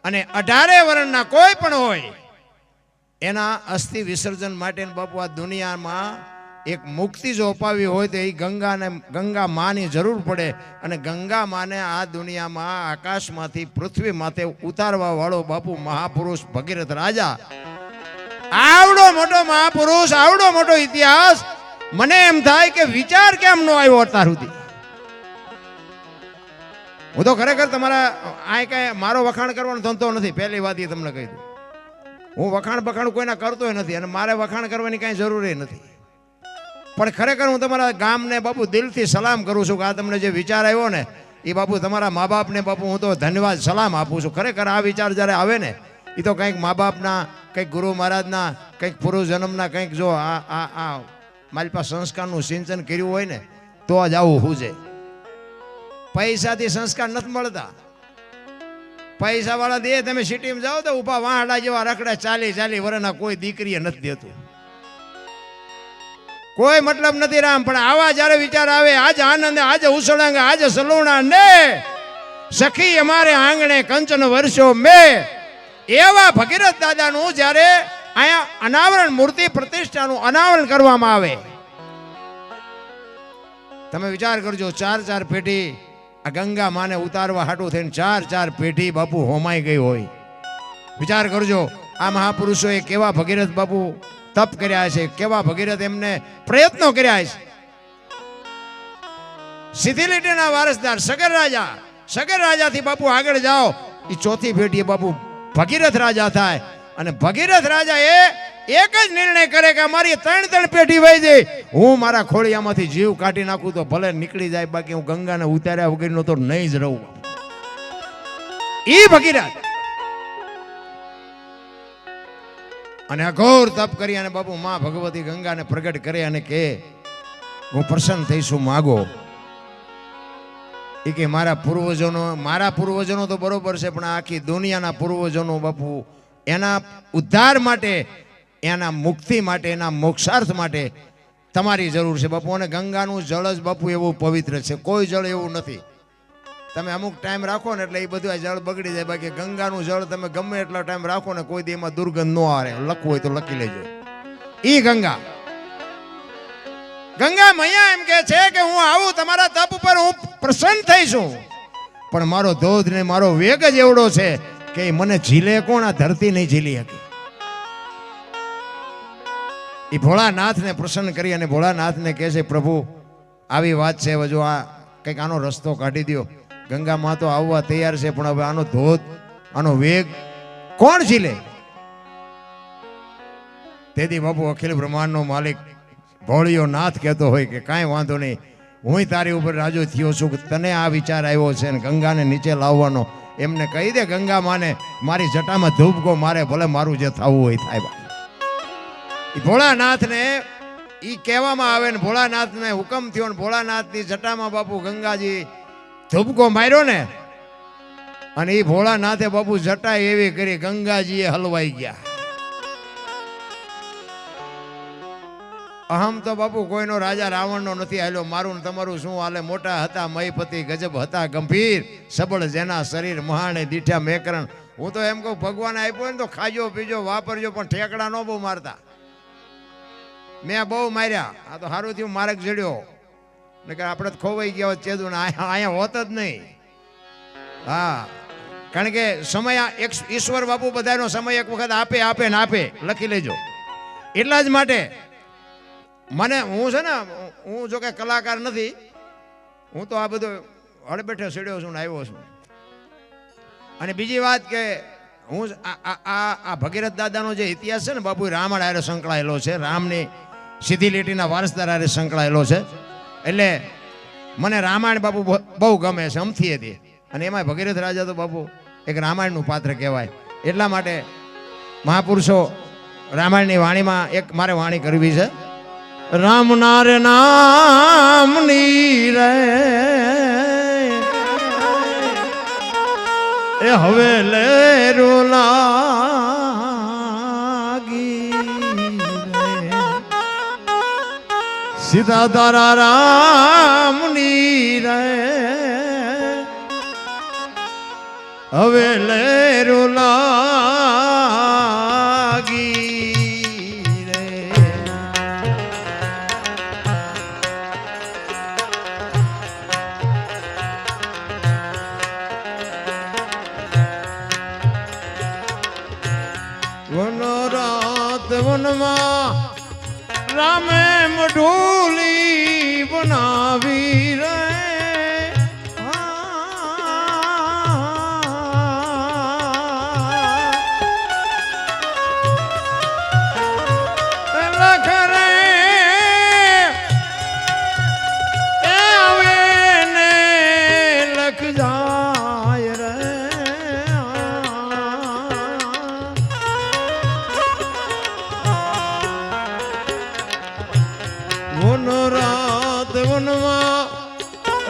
અને 18 વર્ષના કોઈ પણ હોય એના અસ્થિ વિસર્જન માટે બાપુ આ દુનિયામાં એક મુક્તિ જો અપાવી હોય તો એ ગંગા માની જરૂર પડે. અને ગંગા માને આ દુનિયામાં આકાશમાંથી પૃથ્વી માથે ઉતારવા વાળો બાપુ મહાપુરુષ ભગીરથ રાજા, આવડો મોટો મહાપુરુષ, આવડો મોટો ઇતિહાસ. મને એમ થાય કે વિચાર કેમ નો આવ્યો અત્યાર સુધી. હું તો ખરેખર તમારા આ કઈ મારો વખાણ કરવાનો ધંધો નથી. પહેલી વાત એ તમને કહી દઉં, હું વખાણ કોઈના કરતોય નથી અને મારે વખાણ કરવાની કાંઈ જરૂર નથી. પણ ખરેખર હું તમારા ગામને બાપુ દિલથી સલામ કરું છું કે આ તમને જે વિચાર આવ્યો ને એ બાપુ તમારા મા બાપને બાપુ હું તો ધન્યવાદ સલામ આપું છું. ખરેખર આ વિચાર જ્યારે આવે ને એ તો કંઈક મા બાપના, કંઈક ગુરુ મહારાજના, કંઈક પૂર્વ જન્મના કંઈક જો આ મારી પાસે સંસ્કારનું સિંચન કર્યું હોય ને તો જ આવું હું છે. પૈસાથી સંસ્કાર નથી મળતા. પૈસા વાળા દે, તમે સિટીમાં જાઓ તો ઉભા વાહડા જેવા રખડા 40 વર્ષના કોઈ દીકરીએ નથી દેતું. કોઈ મતલબ નથી રામ. પણ આવા જયારે વિચાર આવે, આજ આનંદ, આજ ઉસળંગ, આજ સલુણા ને સખી અમારે આંગણે કંચન વર્ષો મેં, એવા ભગીરથ દાદાનું જયારે અહીંયા અનાવરણ મૂર્તિ પ્રતિષ્ઠાનું અનાવરણ કરવામાં આવે, તમે વિચાર કરજો 4 પેઢી આ ગંગા માને ઉતારવા હાટું થઈને 4 પેઢી બાપુ હોમાઈ ગઈ હોય. વિચાર કરજો આ મહાપુરુષોએ કેવા ભગીરથ બાપુ તપ કર્યા છે, કેવા ભગીરથ એમને પ્રયત્નો કર્યા છે. સીધી લીટીના વારસદાર સગર રાજાથી બાપુ આગળ જાઓ, એ 4થી પેઢીએ બાપુ ભગીરથ રાજા થાય. અને ભગીરથ રાજા એ એક જ નિર્ણય કરે કે અમારી 3 પેઢી વહી જાય, હું મારા ખોળિયામાંથી જીવ કાઢી નાખું તો ભલે નીકળી જાય, બાકી હું ગંગાને ઉતાર્યા વગરનો તો નહીં જ રહું. ઈ ભગીરથ અને અઘોર તપ કરી અને બાપુ માં ભગવતી ગંગાને પ્રગટ કરે અને કે હું પ્રસન્ન થઈશું, માગો. એ કે મારા પૂર્વજનો તો બરોબર છે, પણ આખી દુનિયાના પૂર્વજનો બાપુ એના ઉદ્ધાર માટે, એના મુક્તિ માટે, એના મોક્ષાર્થ માટે તમારી જરૂર છે બાપુ. અને ગંગાનું જળ જ બાપુ એવું પવિત્ર છે, કોઈ જળ એવું નથી. તમે અમુક ટાઈમ રાખો ને એટલે એ બધું જળ બગડી જાય, બાકી ગંગાનું જળ તમે ગમે એટલા ટાઈમ રાખો ને કોઈ દી એમાં દુર્ગંધ ન આવે. લખવું હોય તો લખી લેજો. ઈ ગંગા મૈયા એમ કે છે કે હું આવું તમારા તપ ઉપર, હું પ્રસન્ન થઈશું, પણ મારો ધોધ ને મારો વેગ જ એવડો છે કે મને ઝીલે કોણ, આ ધરતી નહીં ઝીલી શકે. એ ભોળાનાથને પ્રસન્ન કરી અને ભોળાનાથને કહે છે પ્રભુ આવી વાત છે, હવે જો આ કંઈક આનો રસ્તો કાઢી દો. ગંગા માં તો આવવા તૈયાર છે, પણ હવે આનો ધોધ, આનો વેગ કોણ ઝીલે? તેથી બાપુ અખિલ બ્રહ્માંડનો માલિક ભોળિયો નાથ કહેતો હોય કે કાંઈ વાંધો નહીં, હું તારી ઉપર રાજો થયો છું કે તને આ વિચાર આવ્યો છે ને ગંગાને નીચે લાવવાનો. એમને કહી દે ગંગા માને મારી જટામાં ધૂપકો મારે, ભલે મારું જે થવું હોય થાય. ભોળાનાથને ઈ કહેવામાં આવે ને ભોળાનાથને હુકમ થયો ને ભોળાનાથની જટામાં બાપુ ગંગાજી ધૂપકો માર્યો ને, અને એ ભોળાનાથે બાપુ જટા એવી કરી ગંગાજીએ હલવાઈ ગયા. અહમ તો બાપુ કોઈનો રાજા રાવણનો નથી હાલ્યો, મારું ને તમારું શું હાલે? મોટા હતા મહીપતિ, ગજબ હતા ગંભીર, સબળ જેના શરીર, મહાણે દીઠા મેકરણ. હું તો એમ કહું ભગવાને આપ્યો ને તો ખાજો પીજો વાપરજો, પણ ઠેકડા ન બહુ મારતા. મેં બહુ માર્યા, આ તો સારું થયું માર્ગ જડ્યો, ને કે આપણે ખોવાઈ ગયા હોત ચેદું ને અહીંયા હોત જ નહીં. હા, કારણ કે સમય ઈશ્વર બાપુ બધાનો સમય એક વખત આપે ને આપે, લખી લેજો. એટલા જ માટે મને, હું છે ને, હું જો કે કલાકાર નથી, હું તો આ બધો હળબેઠે સીડ્યો છું ને આવ્યો છું. અને બીજી વાત કે હું આ ભગીરથ દાદાનો જે ઇતિહાસ છે ને બાપુ, રામાયણ હારે સંકળાયેલો છે, રામની સીધી લીટીના વારસદાર હારે સંકળાયેલો છે. એટલે મને રામાયણ બાપુ બહુ ગમે છે અમથી હતી. અને એમાં ભગીરથ રાજા તો બાપુ એક રામાયણનું પાત્ર કહેવાય. એટલા માટે મહાપુરુષો રામાયણની વાણીમાં એક મારે વાણી કરવી છે. રામના રે નામની રે એ હવે લેરો લાગી રે, સીધા તારા રામની રે હવે લેરું લાગી રે વનો રાત વનમાં રામે મઢોલી બનાવી રે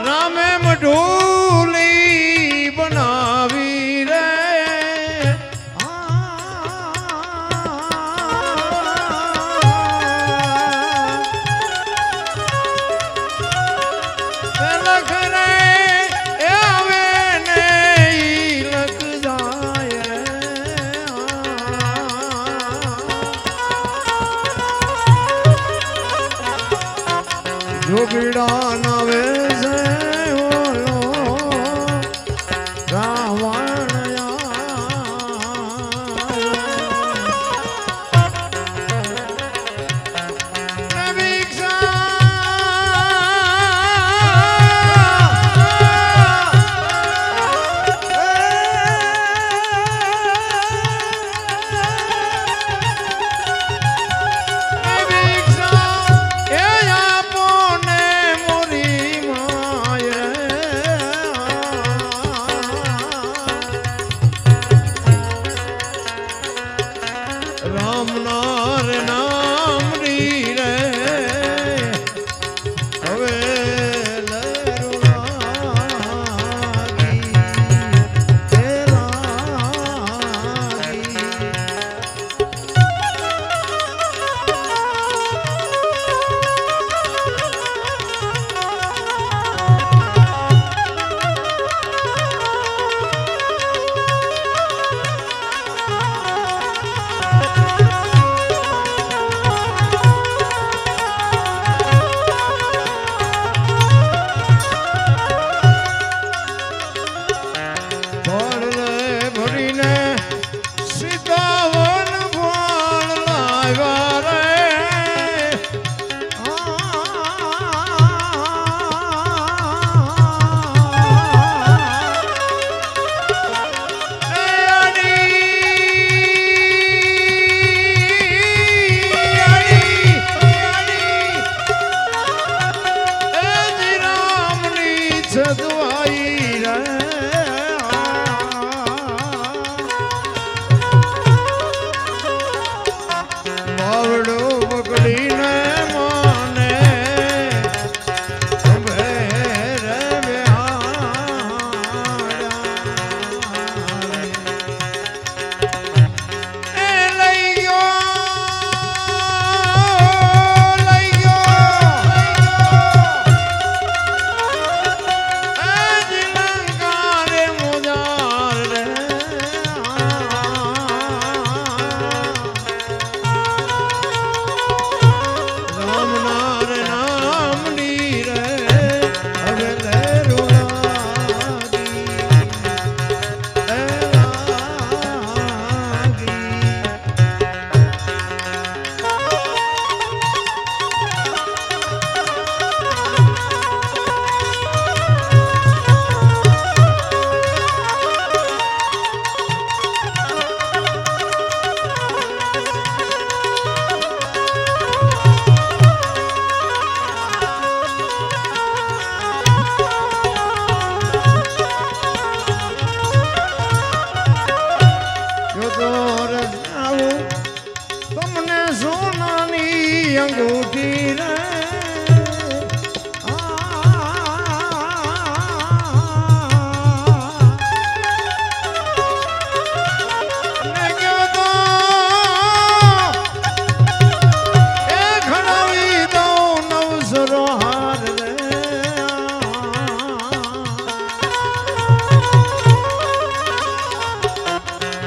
રામે મઢોલી બનાવી રે લખ રે આવે ને લખ જાય રે જોગીડા નવે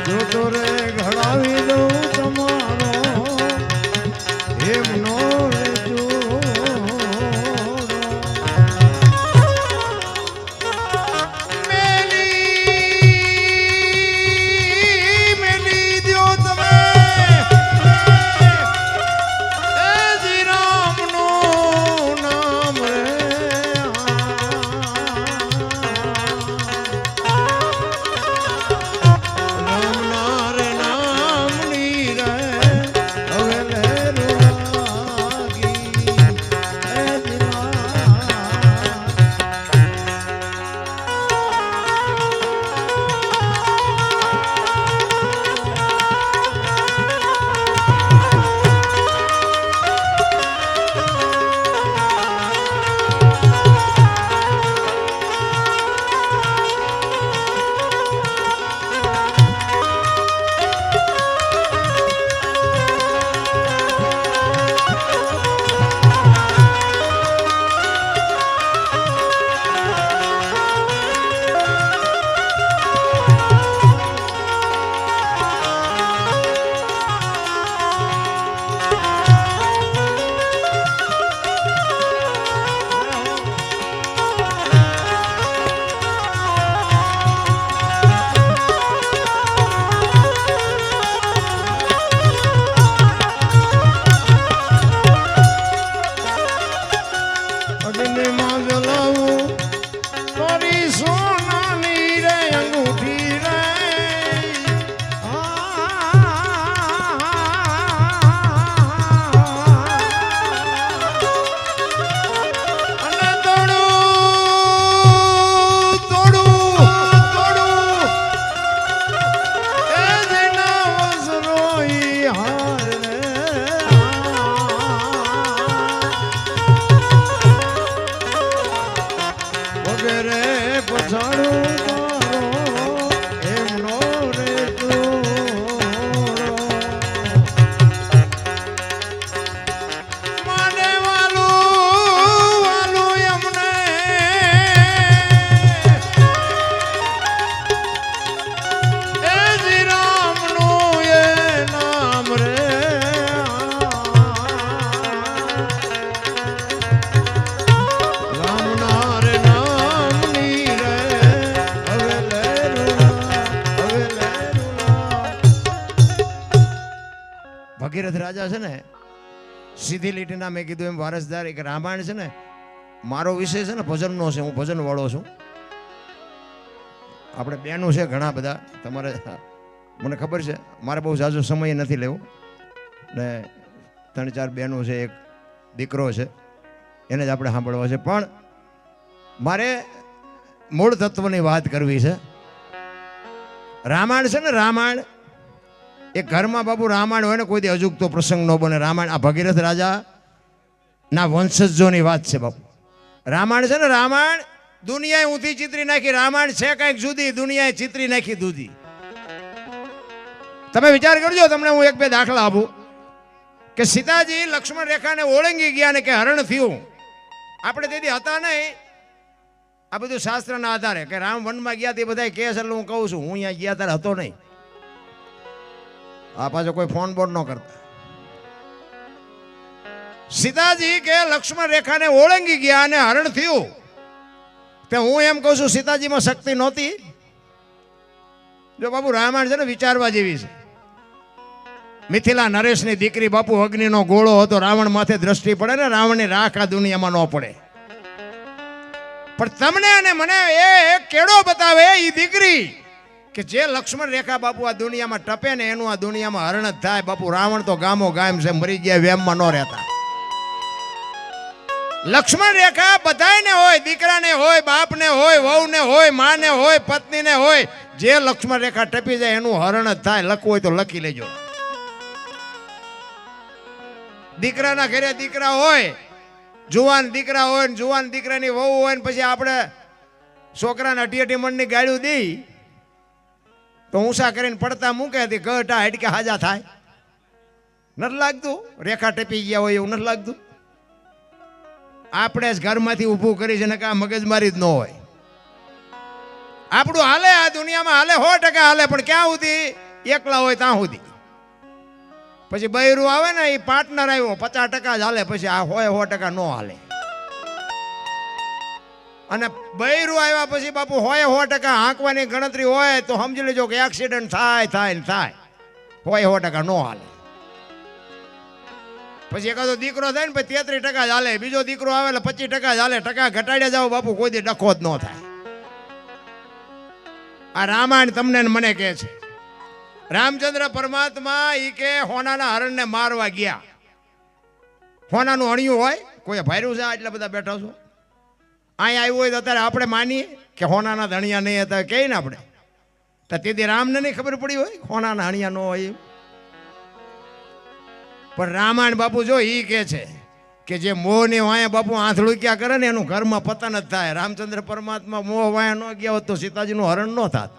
જો તો રે ઘડાવી દઉં તમારો એમનો રે ભગીરથ રાજા છે ને સીધી લીટીના મેં કીધું એમ વારસદાર એક રામાયણ છે ને મારો વિષય છે ને ભજનનો છે, હું ભજન વાળો છું. આપણે બેનું છે ઘણા બધા, તમારે મને ખબર છે, મારે બહુ ઝાઝો સમય નથી લેવો ને 3-4 બહેનો છે, એક દીકરો છે, એને જ આપણે સાંભળવા છે. પણ મારે મૂળ તત્વની વાત કરવી છે. રામાયણ છે ને રામાયણ, એક ઘરમાં બાપુ રામાયણ હોય ને કોઈ દી અજુગતો પ્રસંગ ન બને. રામાયણ આ ભગીરથ રાજા ના વંશજોની વાત છે બાપુ. રામાયણ છે ને રામાયણ દુનિયાએ ઊંધી ચિત્રી નાખી. રામાયણ છે કંઈક જુદી, દુનિયાએ ચિત્રી નાખી દૂધી. તમે વિચાર કરજો, તમને હું 1-2 દાખલા આપું કે સીતાજી લક્ષ્મણ રેખાને ઓળંગી ગયા ને કે હરણ થયું. આપણે તેથી હતા નહીં, આ બધું શાસ્ત્રના આધારે કે રામ વનમાં ગયા તે બધા કહે છે એટલે હું કહું છું. હું અહીંયા ગયા ત્યારે હતો નહીં. આ પાછો કોઈ ફોન બોન ન કરતા. સીતાજી કે લક્ષ્મણ રેખાને ઓળંગી ગયા અને હરણ થયું. તે હું એમ કહું છું સીતાજીમાં શક્તિ નહોતી. જો બાપુ રામાયણ છે ને વિચારવા જેવી છે. મિથિલા નરેશની દીકરી બાપુ અગ્નિનો ગોળો હતો. રાવણ માથે દ્રષ્ટિ પડે ને રાવણની રાખ આ દુનિયામાં ન પડે. પણ તમને અને મને એ કેળો બતાવે એ દીકરી કે જે લક્ષ્મણ રેખા બાપુ આ દુનિયામાં ટપે ને એનું આ દુનિયામાં હરણ જ થાય. બાપુ રાવણ તો ગામો ગામ છે, મરી ગયા વેમમાં ન રહેતા. લક્ષ્મણ રેખા બધાને હોય, દીકરાને હોય, બાપને હોય, વહુને હોય, માને હોય, પત્નીને હોય. જે લક્ષ્મણ રેખા ટપી જાય એનું હરણ જ થાય. લખવું હોય તો લખી લેજો. દીકરાના ઘરે દીકરા હોય, જુવાન દીકરા હોય ને જુવાન દીકરાની વહુ હોય ને પછી આપણે છોકરાને 80 મણની ગાળ્યું દઈ તો ઊંસા કરીને પડતા મૂકે હતી ગઢા હેડકે હાજા થાય. નથી લાગતું રેખા ટપી ગયા હોય એવું નથી લાગતું? આપણે જ ઘરમાંથી ઊભું કરી છે ને કે આ મગજમારી જ ન હોય. આપણું હાલે, આ દુનિયામાં હાલે, 100% હાલે. પણ ક્યાં સુધી એકલા હોય ત્યાં સુધી. પછી બૈરું આવે ને એ પાર્ટનર આવ્યો 50% જ હાલે, પછી આ 100% નો હાલે. અને બૈરું આવ્યા પછી બાપુ 100% હાંકવાની ગણતરી હોય તો સમજી લેજો કે એક્સિડન્ટ થાય 100% નો હાલે. પછી એકાદો દીકરો થાય ને પછી 33% જ હાલે, બીજો દીકરો આવે એટલે 25% જ હાલે. ટકા ઘટાડ્યા જાવ બાપુ કોઈ દી ડખો જ ન થાય. આ રામાયણ તમને ને મને કહે છે. રામચંદ્ર પરમાત્મા ઈ કે હોનાના હરણને મારવા ગયા. હોનાનું અણિયું હોય કોઈ ભાર્યું છે, એટલા બધા બેઠા છો અહીંયા આવ્યું હોય તો અત્યારે આપણે માનીએ કે હોનાના ધણિયા નહીં હતા, કહીએ ને આપણે તો તેથી રામને નહીં ખબર પડી હોય હોનાના હણિયા ન હોય. પણ રામાયણ બાપુ જો ઈ કે છે કે જે મોહની વાયા બાપુ આંથળું ક્યાં કરે ને એનું ઘરમાં પતન જ થાય. રામચંદ્ર પરમાત્મા મોહ વાયા ન ગયા હોત તો સીતાજીનું હરણ ન થાત.